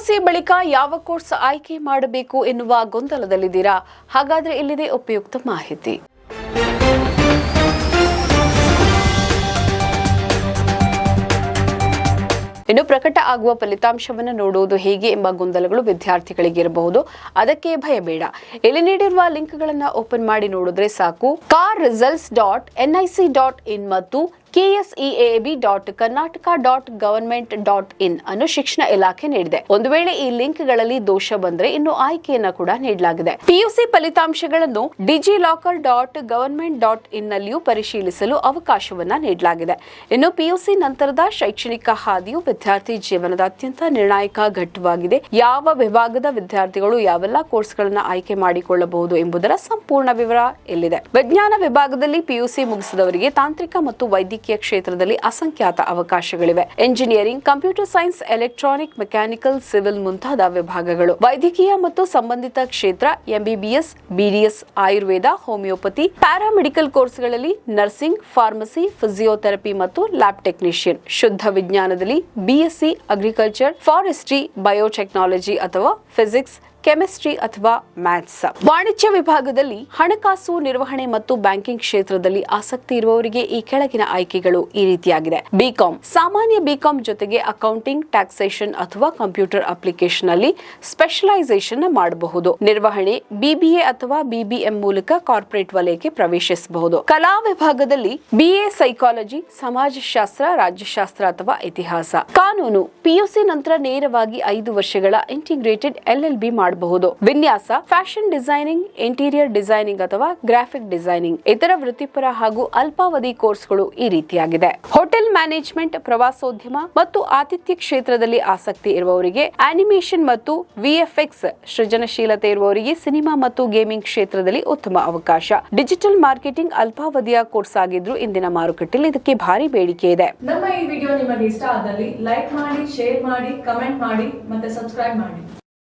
PUC ಬಳಿಕ ಯಾವ course ಆಯ್ಕೆ ಮಾಡಬೇಕು ಎನ್ನುವ ಗೊಂದಲದಲ್ಲಿದ್ದೀರಾ? ಹಾಗಾದ್ರೆ ಇಲ್ಲಿದೆ ಉಪಯುಕ್ತ ಮಾಹಿತಿ. ಇನ್ನು ಪ್ರಕಟ ಆಗುವ ಫಲಿತಾಂಶವನ್ನು ನೋಡುವುದು ಹೇಗೆ ಎಂಬ ಗೊಂದಲಗಳು ವಿದ್ಯಾರ್ಥಿಗಳಿಗೆ ಇರಬಹುದು. ಅದಕ್ಕೆ ಭಯ ಬೇಡ. ಇಲ್ಲಿ ನೀಡಿರುವ ಲಿಂಕ್ಗಳನ್ನು ಓಪನ್ ಮಾಡಿ ನೋಡಿದ್ರೆ ಸಾಕು. carresults.nic.in ಮತ್ತು KSEAB.Karnataka.Government.in ಅನ್ನು ಶಿಕ್ಷಣ ಇಲಾಖೆ ನೀಡಿದೆ. ಒಂದು ವೇಳೆ ಈ ಲಿಂಕ್ಗಳಲ್ಲಿ ದೋಷ ಬಂದರೆ ಇನ್ನು ಆಯ್ಕೆಯನ್ನ ಕೂಡ ನೀಡಲಾಗಿದೆ. ಪಿಯುಸಿ ಫಲಿತಾಂಶಗಳನ್ನು digilocker.government.in ನಲ್ಲಿಯೂ ಪರಿಶೀಲಿಸಲು ಅವಕಾಶವನ್ನ ನೀಡಲಾಗಿದೆ. ಇನ್ನು ಪಿಯುಸಿ ನಂತರದ ಶೈಕ್ಷಣಿಕ ಹಾದಿಯು ವಿದ್ಯಾರ್ಥಿ ಜೀವನದ ಅತ್ಯಂತ ನಿರ್ಣಾಯಕ ಘಟ್ಟವಾಗಿದೆ. ಯಾವ ವಿಭಾಗದ ವಿದ್ಯಾರ್ಥಿಗಳು ಯಾವೆಲ್ಲ ಕೋರ್ಸ್ಗಳನ್ನ ಆಯ್ಕೆ ಮಾಡಿಕೊಳ್ಳಬಹುದು ಎಂಬುದರ ಸಂಪೂರ್ಣ ವಿವರ ಇಲ್ಲಿದೆ. ವಿಜ್ಞಾನ ವಿಭಾಗದಲ್ಲಿ ಪಿಯುಸಿ ಮುಗಿಸಿದವರಿಗೆ ತಾಂತ್ರಿಕ ಮತ್ತು ವೈದ್ಯಕೀಯ ಕ್ಷೇತ್ರದಲ್ಲಿ ಅಸಂಖ್ಯಾತ ಅವಕಾಶಗಳಿವೆ. Engineering, computer science, electronic, mechanical, civil ಮುಂತಾದ ವಿಭಾಗಗಳು. ವೈದ್ಯಕೀಯ ಮತ್ತು ಸಂಬಂಧಿತ ಕ್ಷೇತ್ರ MBBS, BDS, Ayurveda, homeopathy, paramedical ಕೋರ್ಸ್ಗಳಲ್ಲಿ ನರ್ಸಿಂಗ್, ಫಾರ್ಮಸಿ, ಫಿಸಿಯೋಥೆರಪಿ ಮತ್ತು ಲ್ಯಾಬ್ ಟೆಕ್ನಿಷಿಯನ್. ಶುದ್ಧ ವಿಜ್ಞಾನದಲ್ಲಿ ಬಿಎಸ್ಸಿ, ಅಗ್ರಿಕಲ್ಚರ್, ಫಾರೆಸ್ಟ್ರಿ, ಬಯೋಟೆಕ್ನಾಲಜಿ ಅಥವಾ ಫಿಸಿಕ್ಸ್, ಕೆಮಿಸ್ಟ್ರಿ ಅಥವಾ ಮ್ಯಾಥ್ಸ್. ವಾಣಿಜ್ಯ ವಿಭಾಗದಲ್ಲಿ ಹಣಕಾಸು ನಿರ್ವಹಣೆ ಮತ್ತು ಬ್ಯಾಂಕಿಂಗ್ ಕ್ಷೇತ್ರದಲ್ಲಿ ಆಸಕ್ತಿ ಇರುವವರಿಗೆ ಈ ಕೆಳಗಿನ ಆಯ್ಕೆಗಳು ಈ ರೀತಿಯಾಗಿದೆ. ಬಿಕಾಂ, ಸಾಮಾನ್ಯ ಬಿಕಾಂ ಜೊತೆಗೆ ಅಕೌಂಟಿಂಗ್, ಟ್ಯಾಕ್ಸೇಷನ್ ಅಥವಾ ಕಂಪ್ಯೂಟರ್ ಅಪ್ಲಿಕೇಶನ್ ಅಲ್ಲಿ ಸ್ಪೆಷಲೈಸೇಷನ್ ಮಾಡಬಹುದು. ನಿರ್ವಹಣೆ, ಬಿಬಿಎ ಅಥವಾ ಬಿಬಿಎಂ ಮೂಲಕ ಕಾರ್ಪೊರೇಟ್ ವಲಯಕ್ಕೆ ಪ್ರವೇಶಿಸಬಹುದು. ಕಲಾ ವಿಭಾಗದಲ್ಲಿ ಬಿಎ ಸೈಕಾಲಜಿ, ಸಮಾಜಶಾಸ್ತ್ರ, ರಾಜ್ಯಶಾಸ್ತ್ರ ಅಥವಾ ಇತಿಹಾಸ. ಕಾನೂನು, ಪಿಯುಸಿ ನಂತರ ನೇರವಾಗಿ 5 ವರ್ಷಗಳ ಇಂಟಿಗ್ರೇಟೆಡ್ ಎಲ್ಎಲ್ಬಿ ಮಾಡಬಹುದು. ವಿನ್ಯಾಸ, ಫ್ಯಾಷನ್ ಡಿಸೈನಿಂಗ್, ಇಂಟೀರಿಯರ್ ಡಿಸೈನಿಂಗ್ ಅಥವಾ ಗ್ರಾಫಿಕ್ ಡಿಸೈನಿಂಗ್. ಇತರ ವೃತ್ತಿಪರ ಹಾಗೂ ಅಲ್ಪಾವಧಿ ಕೋರ್ಸ್ಗಳು ಈ ರೀತಿಯಾಗಿದೆ. ಹೋಟೆಲ್ ಮ್ಯಾನೇಜ್ಮೆಂಟ್, ಪ್ರವಾಸೋದ್ಯಮ ಮತ್ತು ಆತಿಥ್ಯ ಕ್ಷೇತ್ರದಲ್ಲಿ ಆಸಕ್ತಿ ಇರುವವರಿಗೆ ಆನಿಮೇಷನ್ ಮತ್ತು ವಿಎಫ್ಎಕ್ಸ್, ಸೃಜನಶೀಲತೆ ಇರುವವರಿಗೆ ಸಿನಿಮಾ ಮತ್ತು ಗೇಮಿಂಗ್ ಕ್ಷೇತ್ರದಲ್ಲಿ ಉತ್ತಮ ಅವಕಾಶ. ಡಿಜಿಟಲ್ ಮಾರ್ಕೆಟಿಂಗ್ ಅಲ್ಪಾವಧಿಯ ಕೋರ್ಸ್ ಆಗಿದ್ರು ಇಂದಿನ ಮಾರುಕಟ್ಟೆಯಲ್ಲಿ ಇದಕ್ಕೆ ಭಾರಿ ಬೇಡಿಕೆ ಇದೆ. ನಮ್ಮ ಈ ವಿಡಿಯೋ ನಿಮಗೆ ಇಷ್ಟ ಆದಲ್ಲಿ ಲೈಕ್ ಮಾಡಿ, ಶೇರ್ ಮಾಡಿ, ಕಮೆಂಟ್ ಮಾಡಿ ಮತ್ತೆ ಸಬ್ಸ್ಕ್ರೈಬ್ ಮಾಡಿ.